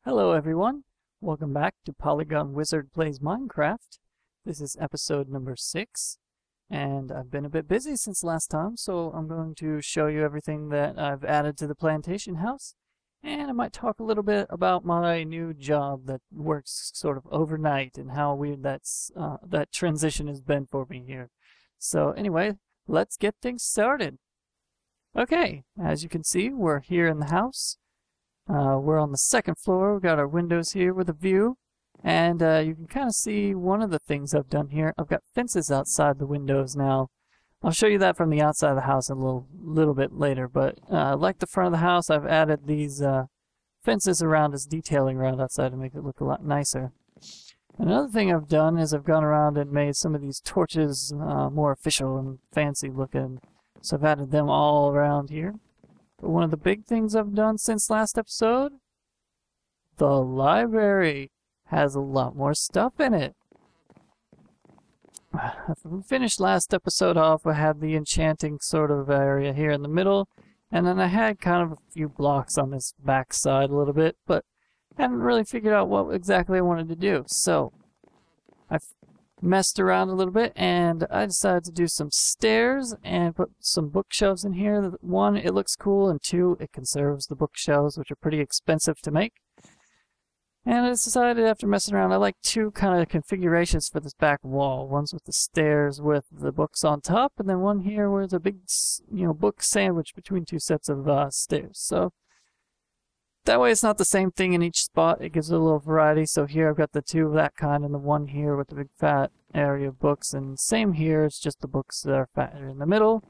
Hello everyone, welcome back to Polygon Wizard Plays Minecraft. This is episode number 6, and I've been a bit busy since last time, so I'm going to show you everything that I've added to the plantation house, and I might talk a little bit about my new job that works sort of overnight and how weird that transition has been for me here. So anyway, let's get things started. Okay, as you can see, we're here in the house. We're on the second floor. We've got our windows here with a view, and you can kind of see one of the things I've done here. I've got fences outside the windows now. I'll show you that from the outside of the house a little bit later, but like the front of the house, I've added these fences around as detailing around outside to make it look a lot nicer. Another thing I've done is I've gone around and made some of these torches more official and fancy looking, so I've added them all around here. But one of the big things I've done since last episode, the library has a lot more stuff in it. We finished last episode off, I had the enchanting sort of area here in the middle, and then I had kind of a few blocks on this back side a little bit, but hadn't really figured out what exactly I wanted to do. So I've messed around a little bit, and I decided to do some stairs and put some bookshelves in here. One, it looks cool, and two, it conserves the bookshelves, which are pretty expensive to make. And I decided after messing around, I like two kind of configurations for this back wall. One's with the stairs with the books on top, and then one here where there's a big, book sandwich between two sets of stairs. So that way it's not the same thing in each spot. It gives it a little variety. So here I've got the two of that kind and the one here with the big fat area of books. And same here, it's just the books that are fatter in the middle.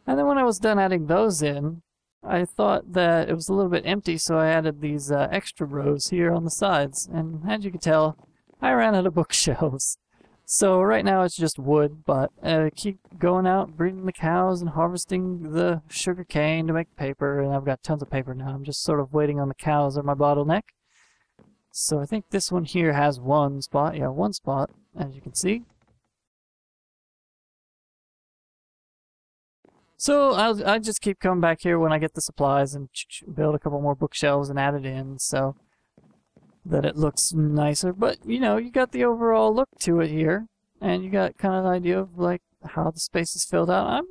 And then when I was done adding those in, I thought that it was a little bit empty, so I added these extra rows here on the sides. And as you can tell, I ran out of bookshelves. So right now it's just wood, but I keep going out, breeding the cows and harvesting the sugar cane to make paper, and I've got tons of paper now. I'm just sort of waiting on the cows or my bottleneck. So I think this one here has one spot. Yeah, one spot, as you can see. So I'll just keep coming back here when I get the supplies and build a couple more bookshelves and add it in, so that it looks nicer. But you got the overall look to it here, and you got kind of an idea of like how the space is filled out. I'm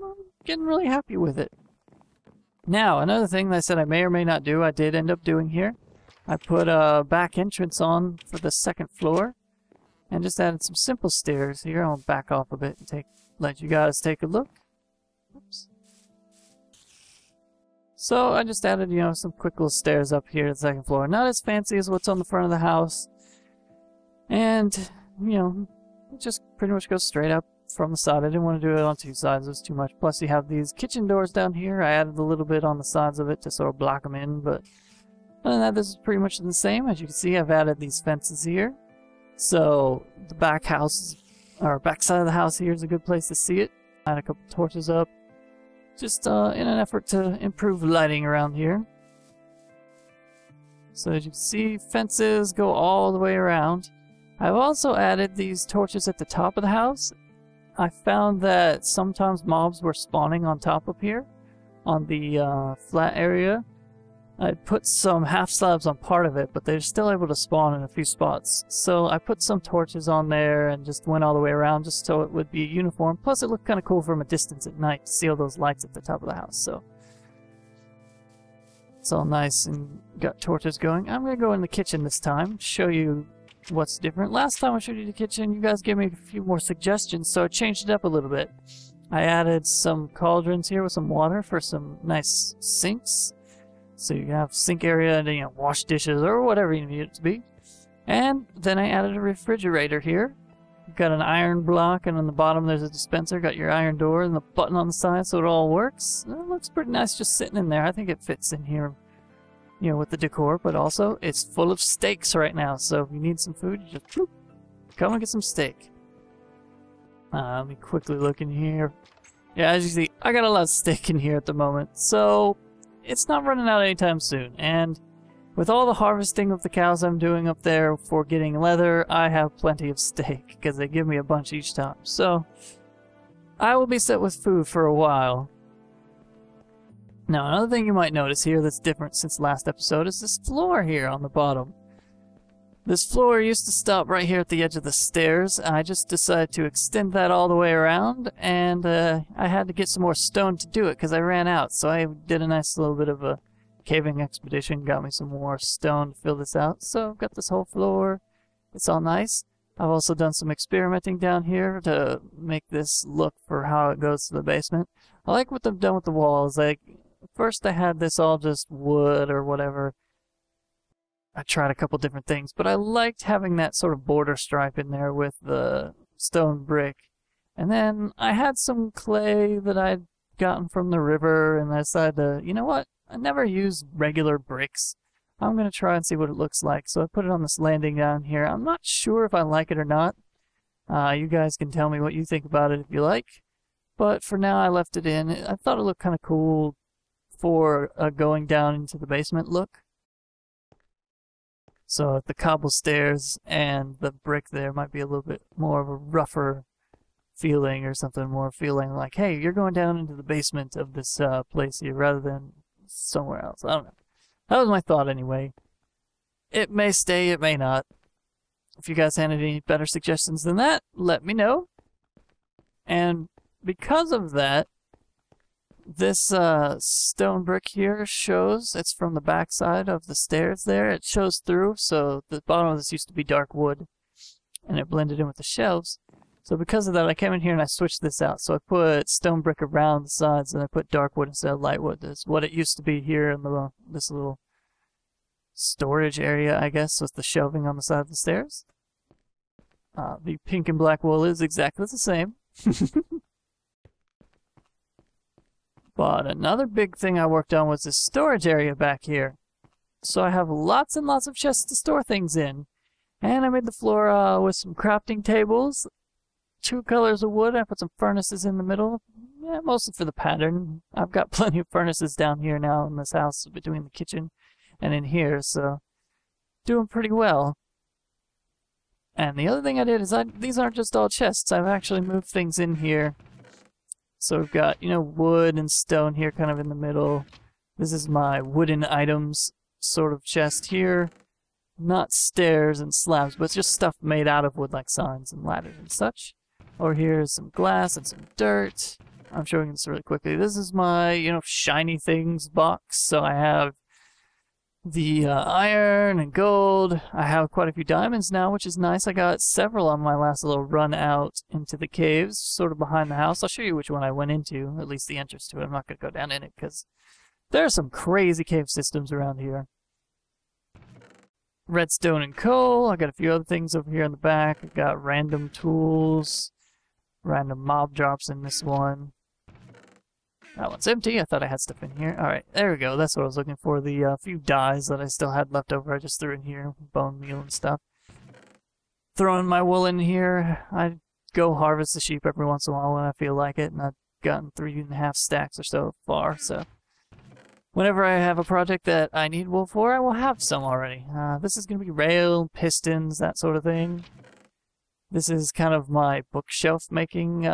getting really happy with it. Now, another thing that I said I may or may not do, I did end up doing here. I put a back entrance on for the second floor, and just added some simple stairs here. I'll back off a bit and let you guys take a look. Oops. So I just added, some quick little stairs up here to the second floor. Not as fancy as what's on the front of the house. And, it just pretty much goes straight up from the side. I didn't want to do it on two sides. It was too much. Plus you have these kitchen doors down here. I added a little bit on the sides of it to sort of block them in. But other than that, this is pretty much the same. As you can see, I've added these fences here. So the back side of the house here is a good place to see it. I had a couple torches up. Just in an effort to improve lighting around here. So as you can see, fences go all the way around. I've also added these torches at the top of the house. I found that sometimes mobs were spawning on top up here, on the flat area. I put some half slabs on part of it, but they're still able to spawn in a few spots. So I put some torches on there and just went all the way around just so it would be uniform. Plus it looked kind of cool from a distance at night to see all those lights at the top of the house. So it's all nice and got torches going. I'm going to go in the kitchen this time, show you what's different. Last time I showed you the kitchen, you guys gave me a few more suggestions, so I changed it up a little bit. I added some cauldrons here with some water for some nice sinks. So you can have sink area and wash dishes or whatever you need it to be. And then I added a refrigerator here. You've got an iron block, and on the bottom there's a dispenser. Got your iron door and the button on the side, so it all works. It looks pretty nice just sitting in there. I think it fits in here, with the decor. But also, it's full of steaks right now. So if you need some food, you just come and get some steak. Let me quickly look in here. Yeah, as you see, I got a lot of steak in here at the moment, so it's not running out anytime soon. And with all the harvesting of the cows I'm doing up there for getting leather, I have plenty of steak, because they give me a bunch each time. So, I will be set with food for a while. Now, another thing you might notice here that's different since last episode is this floor here on the bottom. This floor used to stop right here at the edge of the stairs. I just decided to extend that all the way around, and I had to get some more stone to do it because I ran out. So I did a nice little bit of a caving expedition, got me some more stone to fill this out. So I've got this whole floor. It's all nice. I've also done some experimenting down here to make this look for how it goes to the basement. I like what they've done with the walls. Like, first I had this all just wood or whatever. I tried a couple different things, but I liked having that sort of border stripe in there with the stone brick. And then I had some clay that I'd gotten from the river, and I decided to, you know what? I never use regular bricks. I'm going to try and see what it looks like. So I put it on this landing down here. I'm not sure if I like it or not. You guys can tell me what you think about it if you like. But for now, I left it in. I thought it looked kind of cool for a going down into the basement look. So the cobble stairs and the brick there might be a little bit more of a rougher feeling or something, more feeling like, hey, you're going down into the basement of this place here rather than somewhere else. I don't know. That was my thought anyway. It may stay, it may not. If you guys had any better suggestions than that, let me know. And because of that, this stone brick here shows, it's from the back side of the stairs there. It shows through, so the bottom of this used to be dark wood, and it blended in with the shelves. So because of that, I came in here and I switched this out. So I put stone brick around the sides, and I put dark wood instead of light wood. That's what it used to be here in this little storage area, I guess, with the shelving on the side of the stairs. The pink and black wool is exactly the same. But another big thing I worked on was this storage area back here. So I have lots and lots of chests to store things in. And I made the floor with some crafting tables, 2 colors of wood. I put some furnaces in the middle, mostly for the pattern. I've got plenty of furnaces down here now in this house between the kitchen and in here, so doing pretty well. And the other thing I did is these aren't just all chests. I've actually moved things in here. So we've got, you know, wood and stone here kind of in the middle. This is my wooden items sort of chest here. Not stairs and slabs, but just stuff made out of wood like signs and ladders and such. Over here is some glass and some dirt. I'm showing this really quickly. This is my, you know, shiny things box. So I have the iron and gold. I have quite a few diamonds now, which is nice. I got several on my last little run out into the caves, sort of behind the house. I'll show you which one I went into, at least the entrance to it. I'm not going to go down in it because there are some crazy cave systems around here. Redstone and coal. I got a few other things over here in the back. I got random tools, random mob drops in this one. That one's empty. I thought I had stuff in here. Alright, there we go. That's what I was looking for. The few dyes that I still had left over, I just threw in here. Bone meal and stuff. Throwing my wool in here. I go harvest the sheep every once in a while when I feel like it, and I've gotten 3.5 stacks or so far, so whenever I have a project that I need wool for, I will have some already. This is going to be rail, pistons, that sort of thing. This is kind of my bookshelf making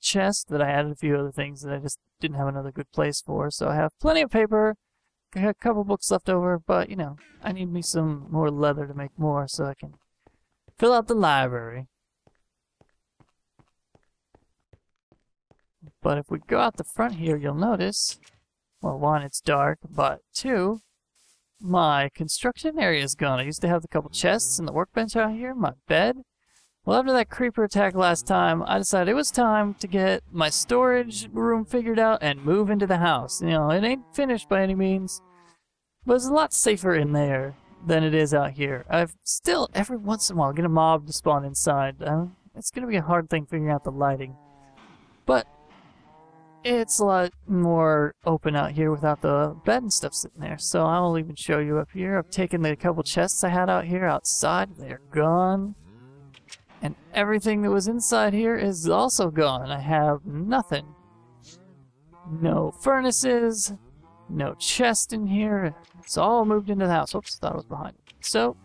chest that I added a few other things that I just didn't have another good place for. So I have plenty of paper, I have a couple books left over, but you know, I need me some more leather to make more so I can fill out the library. But if we go out the front here, you'll notice, well, 1, it's dark, but 2, my construction area is gone. I used to have a couple chests and the workbench out here, my bed. Well, after that creeper attack last time, I decided it was time to get my storage room figured out and move into the house. You know, it ain't finished by any means, but it's a lot safer in there than it is out here. I've still, every once in a while, get a mob to spawn inside. It's going to be a hard thing figuring out the lighting. But it's a lot more open out here without the bed and stuff sitting there. So I'll even show you up here. I've taken the couple chests I had out here outside. They're gone. And everything that was inside here is also gone. I have nothing. No furnaces, no chest in here. It's all moved into the house. Oops, thought it was behind it. So,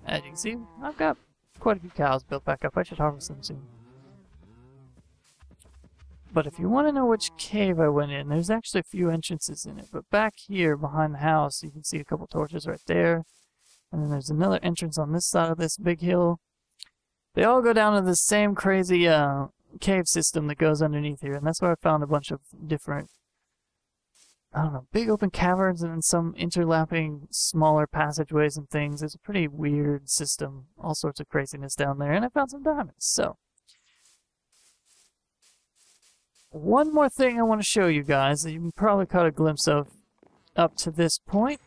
as you can see, I've got quite a few cows built back up. I should harvest them soon. But if you want to know which cave I went in, there's actually a few entrances in it. But back here behind the house, you can see a couple torches right there. And then there's another entrance on this side of this big hill. They all go down to the same crazy cave system that goes underneath here. And that's where I found a bunch of different, I don't know, big open caverns and then some interlapping smaller passageways and things. It's a pretty weird system. All sorts of craziness down there. And I found some diamonds. So, one more thing I want to show you guys that you probably caught a glimpse of up to this point.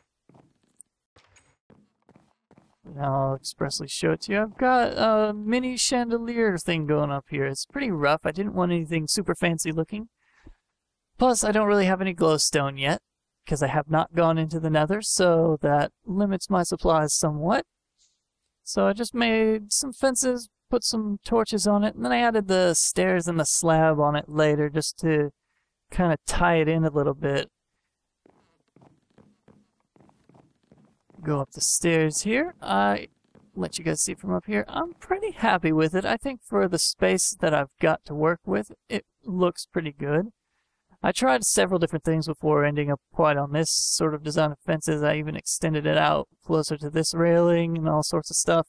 Now I'll expressly show it to you. I've got a mini chandelier thing going up here. It's pretty rough. I didn't want anything super fancy looking. Plus, I don't really have any glowstone yet, because I have not gone into the nether, so that limits my supplies somewhat. So I just made some fences, put some torches on it, and then I added the stairs and the slab on it later just to kind of tie it in a little bit. Go up the stairs here. I let you guys see from up here. I'm pretty happy with it. I think for the space that I've got to work with, it looks pretty good. I tried several different things before ending up quite on this sort of design of fences. I even extended it out closer to this railing and all sorts of stuff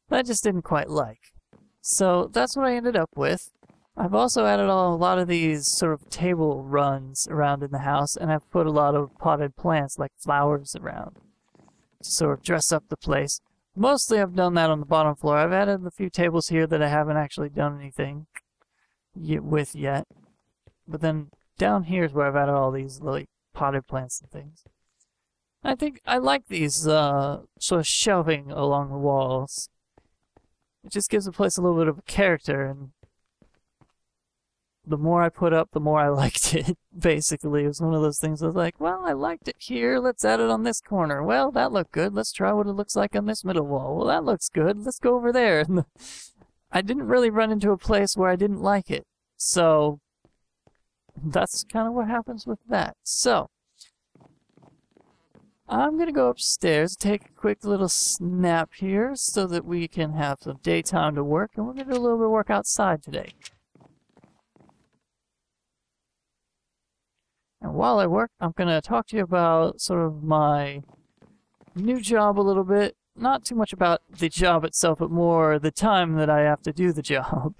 that I just didn't quite like. So that's what I ended up with. I've also added a lot of these sort of table runs around in the house, and I've put a lot of potted plants like flowers around to sort of dress up the place. Mostly I've done that on the bottom floor. I've added a few tables here that I haven't actually done anything with yet. But then down here is where I've added all these like potted plants and things. I think I like these sort of shelving along the walls. It just gives the place a little bit of a character, and the more I put up, the more I liked it, basically. It was one of those things I was like, well, I liked it here, let's add it on this corner. Well, that looked good, let's try what it looks like on this middle wall. Well, that looks good, let's go over there. And I didn't really run into a place where I didn't like it. So, that's kind of what happens with that. So, I'm going to go upstairs, take a quick little snap here so that we can have some daytime to work, and we're going to do a little bit of work outside today. And while I work, I'm going to talk to you about sort of my new job a little bit. Not too much about the job itself, but more the time that I have to do the job.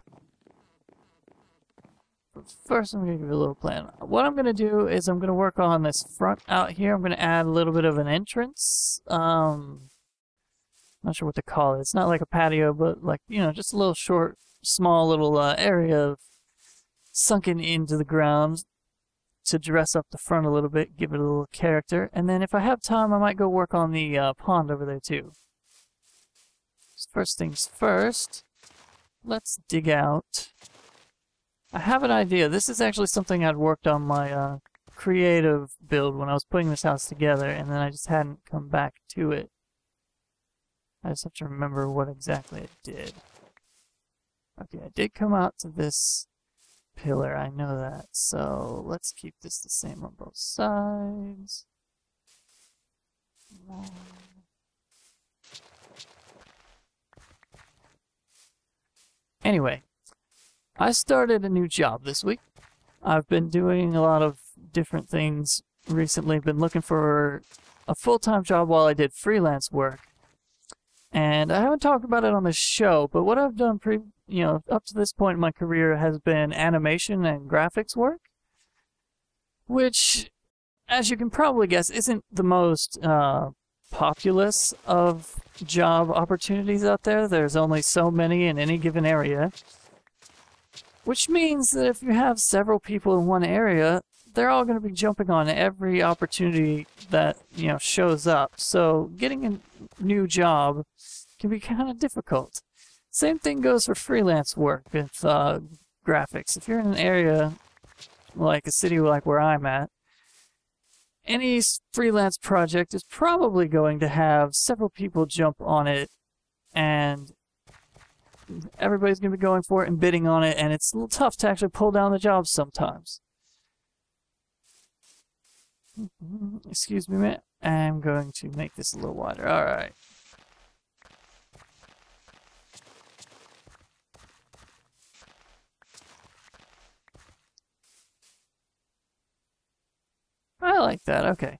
But first, I'm going to give you a little plan. What I'm going to do is I'm going to work on this front out here. I'm going to add a little bit of an entrance. Not sure what to call it. It's not like a patio, but like, you know, just a little short, small little area of sunken into the ground to dress up the front a little bit, give it a little character. And then if I have time, I might go work on the pond over there too. So first things first, let's dig out. I have an idea. This is actually something I'd worked on my creative build when I was putting this house together, and then I just hadn't come back to it. I just have to remember what exactly it did. Okay, I did come out to this pillar, I know that. So let's keep this the same on both sides. Anyway, I started a new job this week. I've been doing a lot of different things recently. Been looking for a full-time job while I did freelance work. And I haven't talked about it on the show, but what I've done up to this point in my career has been animation and graphics work, which, as you can probably guess, isn't the most populous of job opportunities out there. There's only so many in any given area. Which means that if you have several people in one area, they're all going to be jumping on every opportunity that, shows up. So getting a new job can be kind of difficult. Same thing goes for freelance work with graphics. If you're in an area like a city like where I'm at, any freelance project is probably going to have several people jump on it and everybody's going to be going for it and bidding on it, and it's a little tough to actually pull down the jobs sometimes. Excuse me a minute. I'm going to make this a little wider. Alright. I like that. Okay.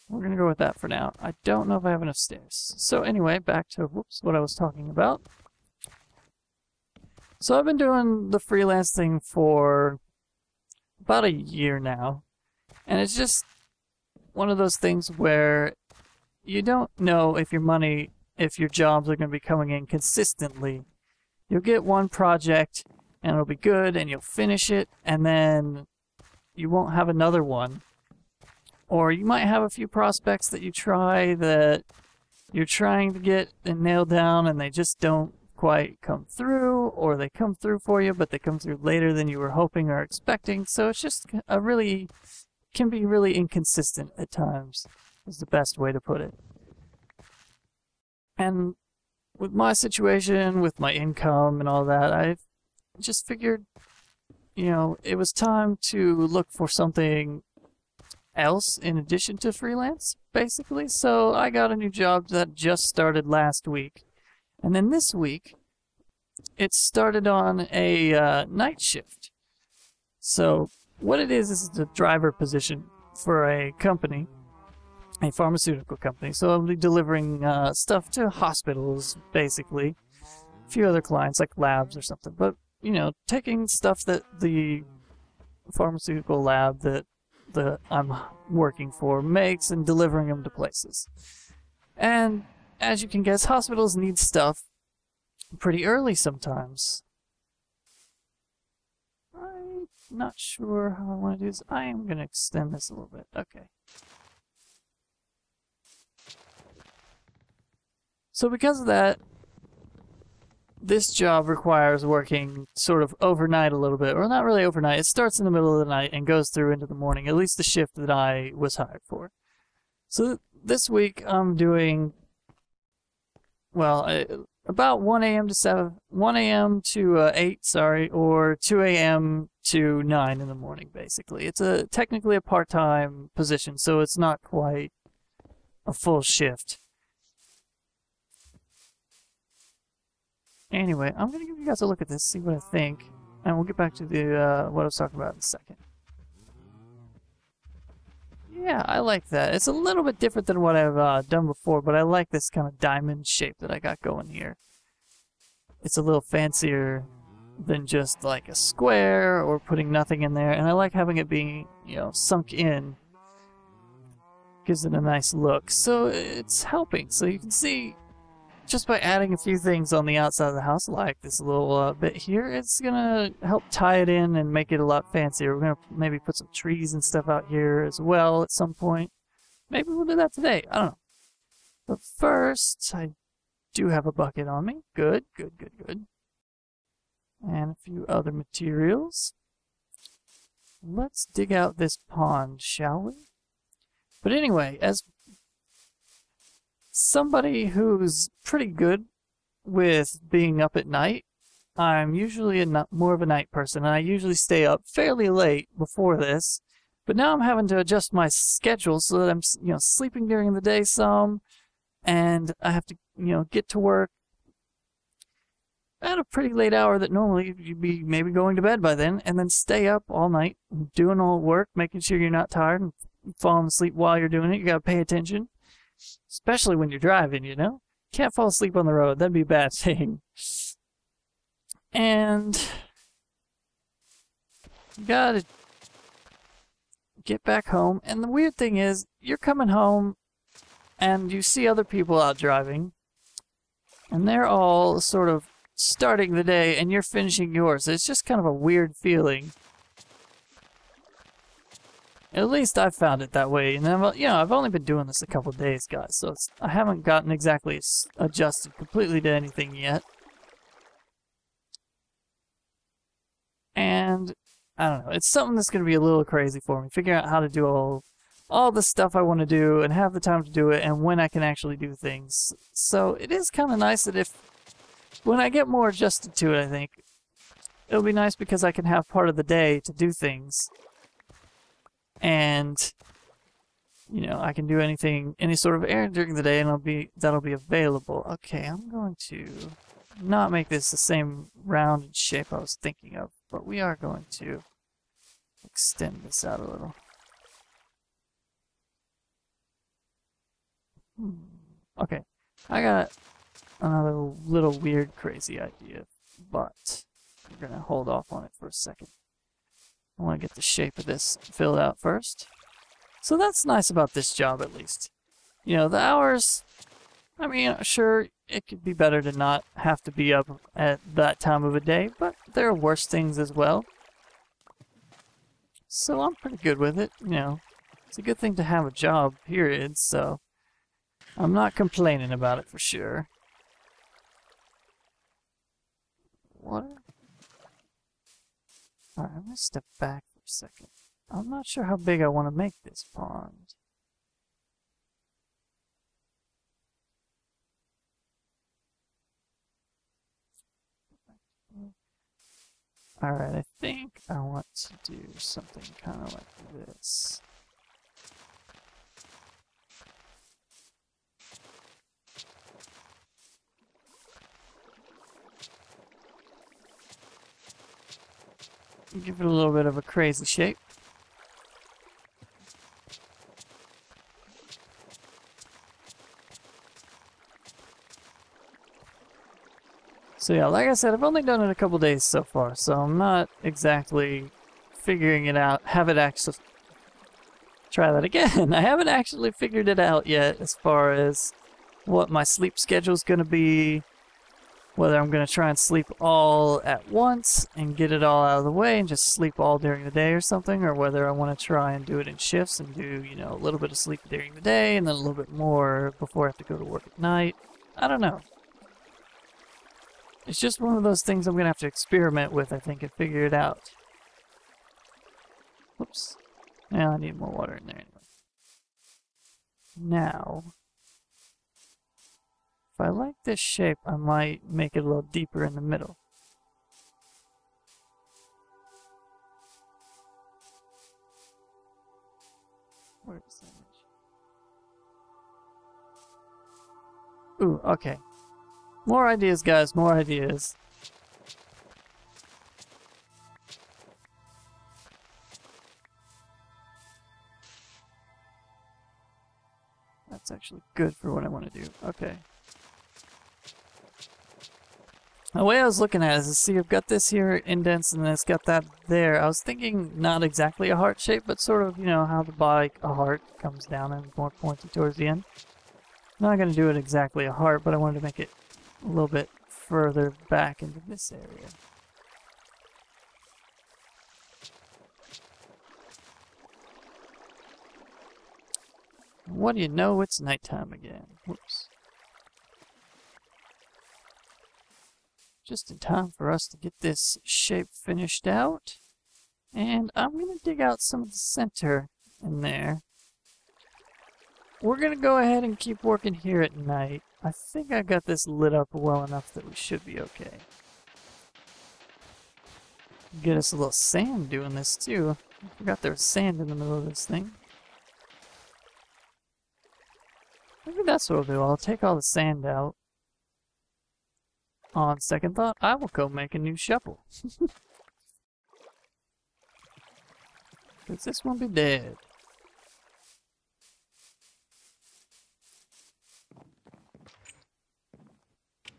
We're going to go with that for now. I don't know if I have enough stairs. So anyway, back to what I was talking about. So I've been doing the freelance thing for about a year now. And it's just one of those things where you don't know if your jobs are going to be coming in consistently. You'll get one project and it'll be good and you'll finish it, and then you won't have another one. Or you might have a few prospects that you try that you're trying to get and nail down and they just don't quite come through, or they come through for you but they come through later than you were hoping or expecting. So it's just can be really inconsistent at times, is the best way to put it. And with my situation, with my income and all that, I just figured, you know, it was time to look for something else in addition to freelance, basically. So I got a new job that just started last week. And then this week, it started on a night shift. So what it is the driver position for a company, a pharmaceutical company. So I'll be delivering stuff to hospitals, basically. A few other clients, like labs or something. But, you know, taking stuff that the pharmaceutical lab that I'm working for makes and delivering them to places. And as you can guess, hospitals need stuff pretty early sometimes. I'm not sure how I want to do this. I am going to extend this a little bit. Okay. So because of that, this job requires working sort of overnight a little bit, or not really overnight. It starts in the middle of the night and goes through into the morning, at least the shift that I was hired for. So this week I'm doing, well, about 1 a.m. to 8, sorry, or 2 a.m. to 9 in the morning, basically. It's technically a part-time position, so it's not quite a full shift. Anyway, I'm going to give you guys a look at this, see what I think, and we'll get back to the what I was talking about in a second. Yeah, I like that. It's a little bit different than what I've done before, but I like this kind of diamond shape that I got going here. It's a little fancier than just like a square or putting nothing in there, and I like having it being, you know, sunk in. Gives it a nice look. So it's helping. So you can see, just by adding a few things on the outside of the house, like this little bit here, it's gonna help tie it in and make it a lot fancier. We're gonna maybe put some trees and stuff out here as well at some point. Maybe we'll do that today. I don't know. But first, I do have a bucket on me. Good, good, good, good. And a few other materials. Let's dig out this pond, shall we? But anyway, as somebody who's pretty good with being up at night, I'm usually more of a night person, and I usually stay up fairly late before this. But now I'm having to adjust my schedule so that I'm, you know, sleeping during the day some, and I have to, you know, get to work at a pretty late hour that normally you'd be maybe going to bed by then, and then stay up all night doing all the work, making sure you're not tired and falling asleep while you're doing it. You gotta pay attention. Especially when you're driving, you know? Can't fall asleep on the road. That'd be a bad thing. And you gotta get back home. And the weird thing is, you're coming home and you see other people out driving, and they're all sort of starting the day and you're finishing yours. It's just kind of a weird feeling. At least I've found it that way, and then, you know, I've only been doing this a couple of days, guys, so I haven't gotten exactly adjusted completely to anything yet. And I don't know, it's something that's going to be a little crazy for me, figuring out how to do all the stuff I want to do and have the time to do it, and when I can actually do things. So it is kind of nice that if when I get more adjusted to it, I think it'll be nice because I can have part of the day to do things. And, you know, I can do anything, any sort of errand during the day, and that'll be available. Okay, I'm going to not make this the same rounded shape I was thinking of, but we are going to extend this out a little. Okay, I got another little weird, crazy idea, but we're gonna hold off on it for a second. I want to get the shape of this filled out first. So that's nice about this job, at least. You know, the hours, I mean, sure, it could be better to not have to be up at that time of a day, but there are worse things as well. So I'm pretty good with it, you know. It's a good thing to have a job, period, so I'm not complaining about it for sure. What? Alright, I'm gonna step back for a second. I'm not sure how big I want to make this pond. Alright, I think I want to do something kind of like this. Give it a little bit of a crazy shape. So yeah, like I said, I've only done it a couple days so far, so I'm not exactly figuring it out. Try that again. I haven't actually figured it out yet as far as what my sleep schedule's gonna be, whether I'm gonna try and sleep all at once and get it all out of the way and just sleep all during the day or something, or whether I want to try and do it in shifts and do, you know, a little bit of sleep during the day and then a little bit more before I have to go to work at night. I don't know. It's just one of those things I'm gonna have to experiment with, I think, and figure it out. Whoops. Yeah, I need more water in there anyway. Now, if I like this shape, I might make it a little deeper in the middle. Where is that image? Ooh, okay. More ideas, guys, more ideas. That's actually good for what I want to do. Okay. The way I was looking at it is, see, I've got this here indents and then it's got that there. I was thinking not exactly a heart shape, but sort of, you know, how the body, a heart comes down and more pointy towards the end. I'm not going to do it exactly a heart, but I wanted to make it a little bit further back into this area. What do you know? It's nighttime again. Whoops. Just in time for us to get this shape finished out. And I'm going to dig out some of the center in there. We're going to go ahead and keep working here at night. I think I got this lit up well enough that we should be okay. Get us a little sand doing this too. I forgot there was sand in the middle of this thing. Maybe that's what I'll do. I'll take all the sand out. On second thought, I will go make a new shovel. Because this won't be dead.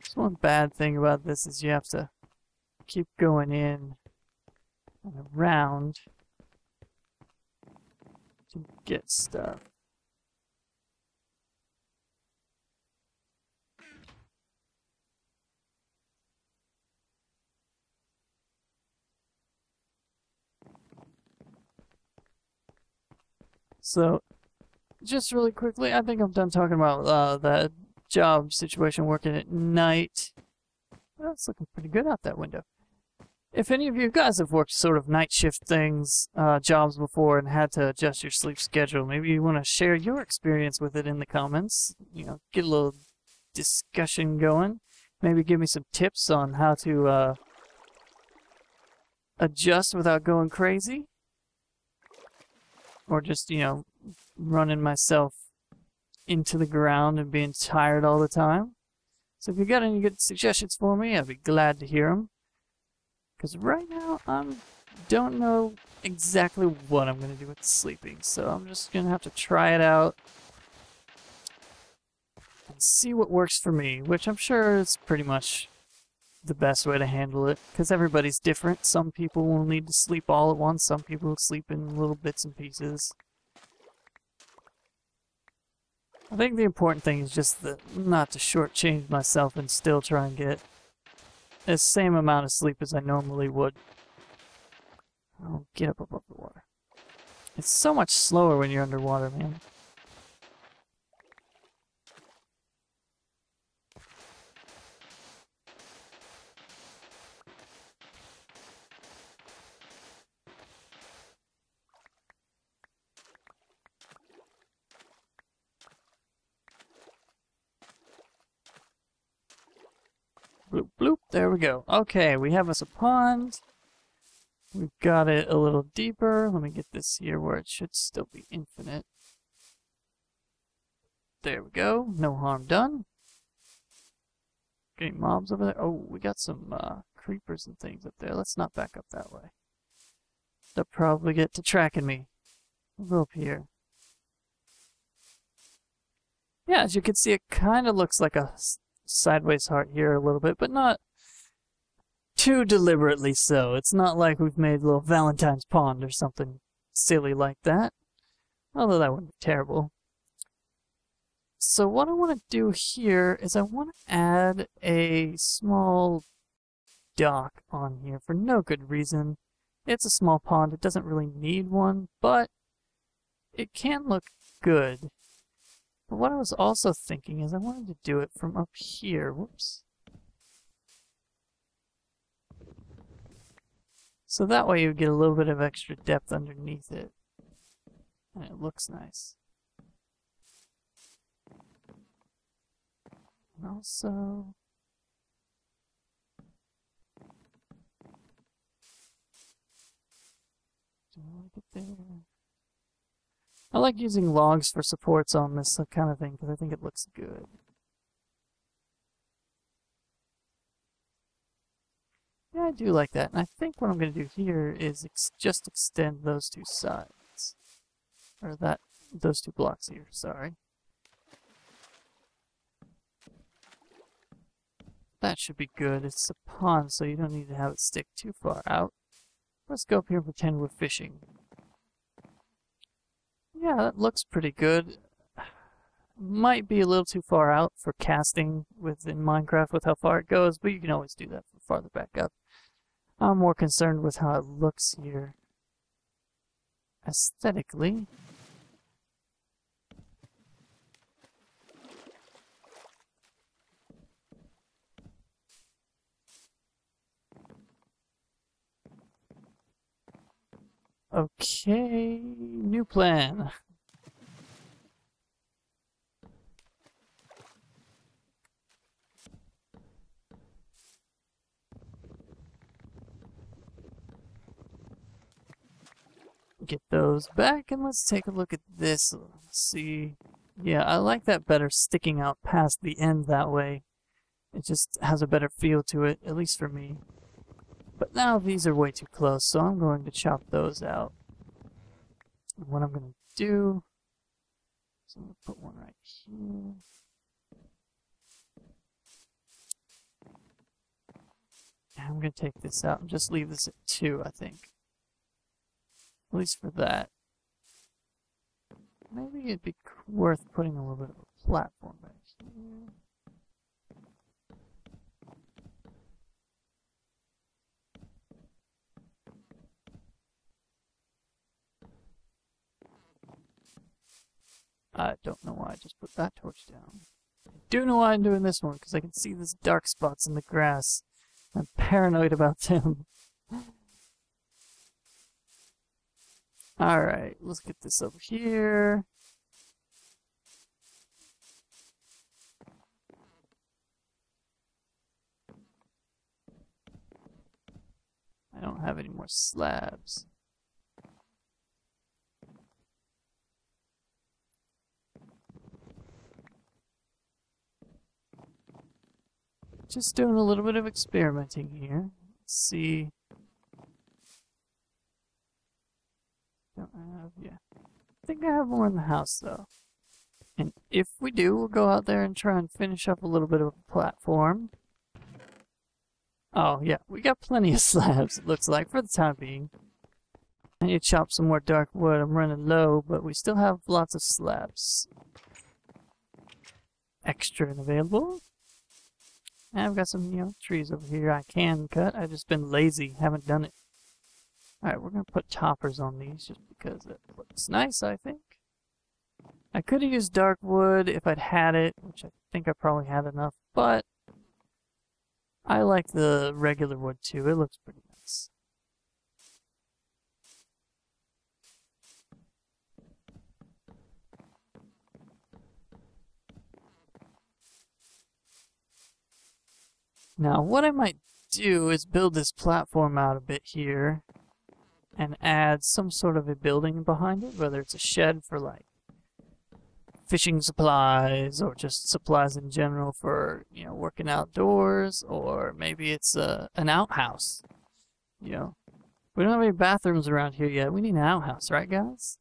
Just one bad thing about this is you have to keep going in and around to get stuff. So, just really quickly, I think I'm done talking about that job situation working at night. Well, it's looking pretty good out that window. If any of you guys have worked sort of night shift things, jobs before and had to adjust your sleep schedule, maybe you want to share your experience with it in the comments. You know, get a little discussion going. maybe give me some tips on how to adjust without going crazy. Or just, you know, running myself into the ground and being tired all the time. So if you got any good suggestions for me, I'd be glad to hear them. Because right now, I don't know exactly what I'm going to do with sleeping. So I'm just going to have to try it out and see what works for me. Which I'm sure is pretty much the best way to handle it. Because everybody's different. Some people will need to sleep all at once. Some people will sleep in little bits and pieces. I think the important thing is just not to shortchange myself and still try and get the same amount of sleep as I normally would. I'll get up above the water. It's so much slower when you're underwater, man. Bloop, bloop, there we go. Okay, we have us a pond. We've got it a little deeper. Let me get this here where it should still be infinite. There we go. No harm done. Getting mobs over there. Oh, we got some creepers and things up there. Let's not back up that way. They'll probably get to tracking me. We'll go up here. Yeah, as you can see, it kind of looks like a sideways heart here a little bit, but not too deliberately so. It's not like we've made a little Valentine's pond or something silly like that. Although that wouldn't be terrible. So what I want to do here is I want to add a small dock on here for no good reason. It's a small pond. It doesn't really need one, but it can look good. But what I was also thinking is I wanted to do it from up here. Whoops. So that way you get a little bit of extra depth underneath it. And it looks nice. And also... do I like it there? I like using logs for supports on this kind of thing because I think it looks good. Yeah, I do like that. And I think what I'm going to do here is just extend those two sides. Or those two blocks here, sorry. That should be good. It's a pond, so you don't need to have it stick too far out. Let's go up here and pretend we're fishing. Yeah, that looks pretty good. Might be a little too far out for casting within Minecraft with how far it goes, but you can always do that from farther back up. I'm more concerned with how it looks here aesthetically. Okay, new plan. Get those back, and let's take a look at this. Let's see. Yeah, I like that better, sticking out past the end that way. It just has a better feel to it, at least for me. But now these are way too close, so I'm going to chop those out. And what I'm going to do is I'm going to put one right here. And I'm going to take this out and just leave this at 2, I think. At least for that. Maybe it'd be worth putting a little bit of a platform back here. I don't know why I just put that torch down. I do know why I'm doing this one, because I can see these dark spots in the grass. I'm paranoid about them. Alright, let's get this over here. I don't have any more slabs. Just doing a little bit of experimenting here. Let's see. Don't have, yeah. I think I have more in the house though. And if we do, we'll go out there and try and finish up a little bit of a platform. Oh yeah, we got plenty of slabs, it looks like, for the time being. I need to chop some more dark wood. I'm running low, but we still have lots of slabs extra and available. And I've got some, trees over here I can cut. I've just been lazy, haven't done it. Alright, we're going to put toppers on these just because it looks nice, I think. I could have used dark wood if I'd had it, which I think I probably had enough, but I like the regular wood too. It looks pretty nice. Now, what I might do is build this platform out a bit here and add some sort of a building behind it, whether it's a shed for like fishing supplies or just supplies in general for, working outdoors, or maybe it's an outhouse. We don't have any bathrooms around here yet. We need an outhouse, right guys?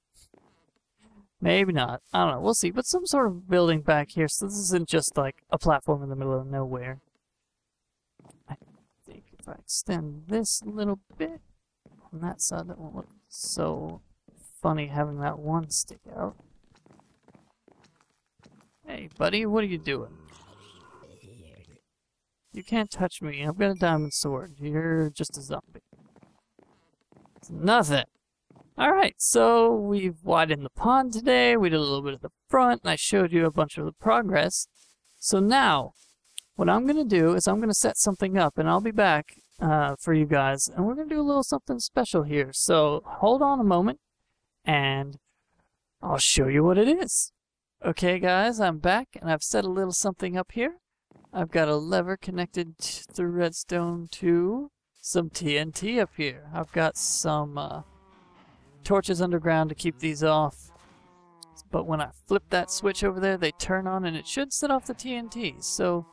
Maybe not. I don't know. We'll see. But some sort of building back here, so this isn't just like a platform in the middle of nowhere. I think if I extend this a little bit on that side, that won't look so funny having that one stick out. Hey, buddy, what are you doing? You can't touch me. I've got a diamond sword. You're just a zombie. It's nothing. Alright, so we've widened the pond today. We did a little bit at the front, and I showed you a bunch of the progress. So now, what I'm going to do is I'm going to set something up, and I'll be back for you guys, and we're going to do a little something special here. So hold on a moment, and I'll show you what it is. Okay guys, I'm back, and I've set a little something up here. I've got a lever connected through redstone to some TNT up here. I've got some torches underground to keep these off. But when I flip that switch over there, they turn on and it should set off the TNT. So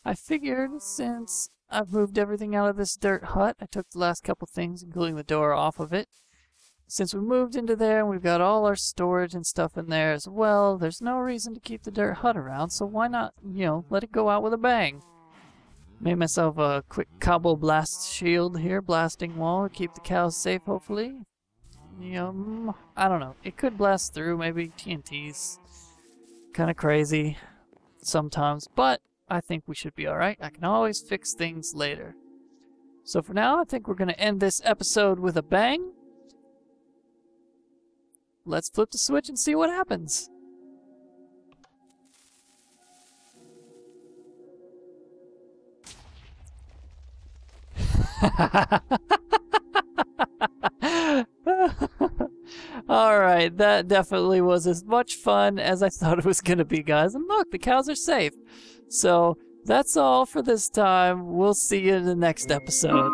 I figured since I've moved everything out of this dirt hut, I took the last couple things, including the door, off of it. Since we moved into there and we've got all our storage and stuff in there as well, there's no reason to keep the dirt hut around, so why not, let it go out with a bang. Made myself a quick cobble blast shield here, blasting wall to keep the cows safe, hopefully. I don't know. It could blast through, maybe TNT's kind of crazy sometimes, but I think we should be alright. I can always fix things later. So for now, I think we're going to end this episode with a bang. Let's flip the switch and see what happens. Alright, that definitely was as much fun as I thought it was going to be, guys. And look, the cows are safe. So that's all for this time. We'll see you in the next episode.